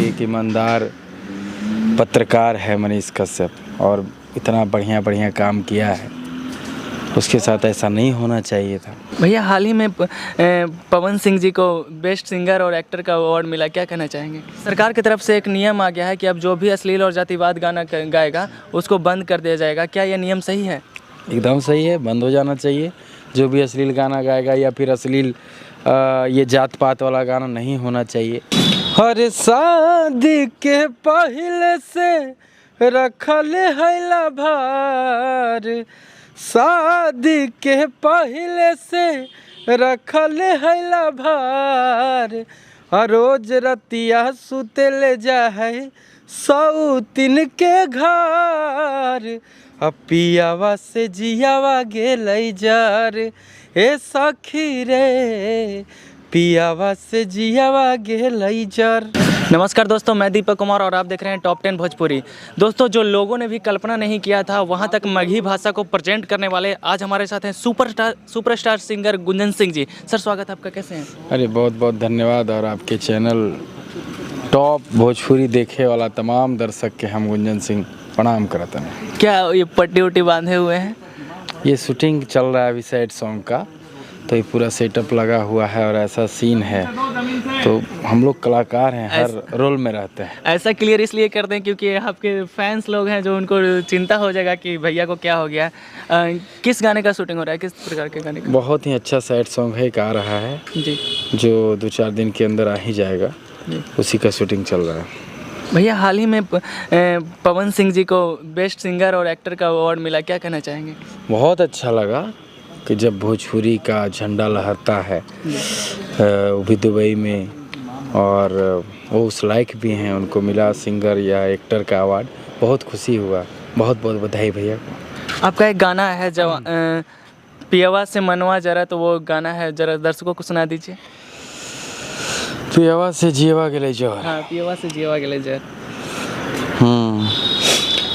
कि एक ईमानदार पत्रकार है मनीष कश्यप और इतना बढ़िया काम किया है, उसके साथ ऐसा नहीं होना चाहिए था। भैया हाल ही में पवन सिंह जी को बेस्ट सिंगर और एक्टर का अवार्ड मिला, क्या कहना चाहेंगे? सरकार की तरफ से एक नियम आ गया है कि अब जो भी अश्लील और जातिवाद गाना गाएगा उसको बंद कर दिया जाएगा, क्या यह नियम सही है? एकदम सही है, बंद हो जाना चाहिए। जो भी अश्लील गाना गाएगा या फिर अश्लील ये जात पात वाला गाना नहीं होना चाहिए। हर शादी के पहले से रखल है लाभार, शादी के पहले से रखल है लाभार, रोज रतिया सुते ले जा है सौतीन के घर, पियावा से जियावा गेलै जार, ए सखी रे पियावा से जियावा गेलै जार। नमस्कार दोस्तों, मैं दीपक कुमार और आप देख रहे हैं टॉप 10 भोजपुरी। दोस्तों, जो लोगों ने भी कल्पना नहीं किया था वहां तक मगही भाषा को प्रेजेंट करने वाले आज हमारे साथ हैं superstar singer Gunjan Singh ji. Sir स्वागत है आपका, कैसे हैं? अरे बहुत बहुत धन्यवाद। और आपके चैनल टॉप भोजपुरी देखे वाला तमाम दर्शक के हम गुंजन सिंह प्रणाम करते हैं। क्या ये पट्टी उट्टी बांधे हुए हैं? ये शूटिंग चल रहा है अभी सैड सॉन्ग का, तो ये पूरा सेटअप लगा हुआ है और ऐसा सीन है, तो हम लोग कलाकार हैं, हर रोल में रहते हैं। ऐसा क्लियर इसलिए कर दें क्योंकि आपके फैंस लोग हैं जो उनको चिंता हो जाएगा कि भैया को क्या हो गया। किस गाने का शूटिंग हो रहा है, किस प्रकार के गाने का? बहुत ही अच्छा सैड सॉन्ग है, एक आ रहा है जी, जो 2-4 दिन के अंदर आ ही जाएगा, उसी का शूटिंग चल रहा है। भैया हाल ही में पवन सिंह जी को बेस्ट सिंगर और एक्टर का अवार्ड मिला, क्या कहना चाहेंगे? बहुत अच्छा लगा कि जब भोजपुरी का झंडा लहरता है, वो भी दुबई में, और वो उस लायक भी हैं, उनको मिला सिंगर या एक्टर का अवार्ड। बहुत खुशी हुआ, बहुत बहुत बधाई भैया को। आपका एक गाना है जब पियवा से मनवा जरा, तो वो गाना है, जरा दर्शकों को सुना दीजिए। पियवा से जीवा गेलै जहर। हाँ, पियवा से जीवा गेलै जहर।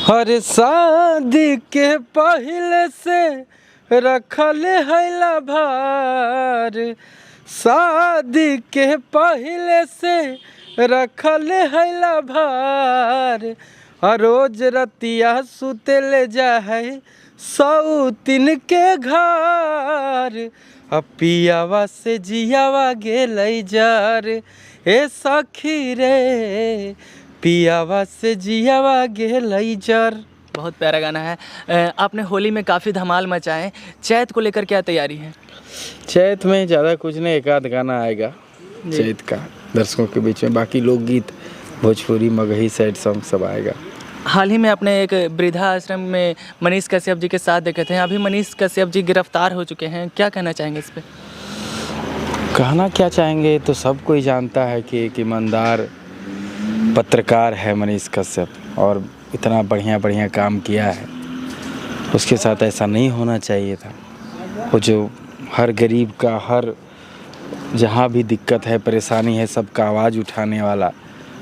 हर शादी के पहले से रखल है लाभार, शादी के पहले से रखल है लाभार, रोज रतिया सुते ले जा है सौतीन के घर, पियावा से जियावा गेलै जार, ए सखी रे पियावा से जियावा गेलै जार। बहुत प्यारा गाना है। आपने होली में काफ़ी धमाल मचाए, चैत को लेकर क्या तैयारी है? चैत में ज़्यादा कुछ नहीं, एक आध गाना आएगा चैत का दर्शकों के बीच में, बाकी लोकगीत, भोजपुरी, मगही, सैड सॉन्ग सब आएगा। हाल ही में आपने एक वृद्धा आश्रम में मनीष कश्यप जी के साथ देखे थे, अभी मनीष कश्यप जी गिरफ्तार हो चुके हैं, क्या कहना चाहेंगे इस पर? कहना क्या चाहेंगे, तो सब कोई जानता है कि एक ईमानदार पत्रकार है मनीष कश्यप और इतना बढ़िया काम किया है, उसके साथ ऐसा नहीं होना चाहिए था। वो जो हर गरीब का, हर जहाँ भी दिक्कत है, परेशानी है, सबका आवाज़ उठाने वाला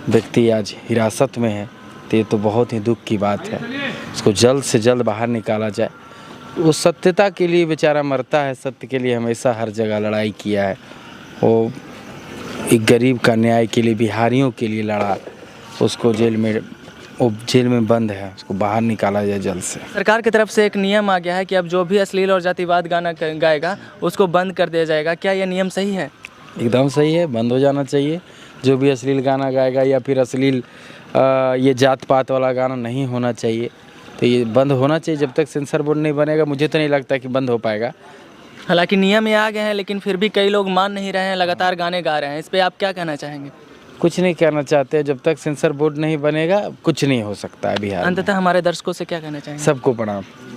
व्यक्ति आज हिरासत में है, तो ये तो बहुत ही दुख की बात है। उसको जल्द से जल्द बाहर निकाला जाए। वो सत्यता के लिए बेचारा मरता है, सत्य के लिए हमेशा हर जगह लड़ाई किया है। वो एक गरीब का न्याय के लिए, बिहारियों के लिए लड़ा, उसको जेल में बंद है, उसको बाहर निकाला जाए जल्द से। सरकार की तरफ से एक नियम आ गया है कि अब जो भी अश्लील और जातिवाद गाना गाएगा उसको बंद कर दिया जाएगा, क्या यह नियम सही है? एकदम सही है, बंद हो जाना चाहिए। जो भी अश्लील गाना गाएगा या फिर अश्लील ये जात पात वाला गाना नहीं होना चाहिए, तो ये बंद होना चाहिए। जब तक सेंसर बोर्ड नहीं बनेगा मुझे तो नहीं लगता कि बंद हो पाएगा। हालांकि नियम ये आ गए हैं, लेकिन फिर भी कई लोग मान नहीं रहे हैं, लगातार गाने गा रहे हैं, इस पर आप क्या कहना चाहेंगे? कुछ नहीं कहना चाहते, जब तक सेंसर बोर्ड नहीं बनेगा कुछ नहीं हो सकता है बिहार में। अंततः हमारे दर्शकों से क्या कहना चाहेंगे? सबको प्रणाम।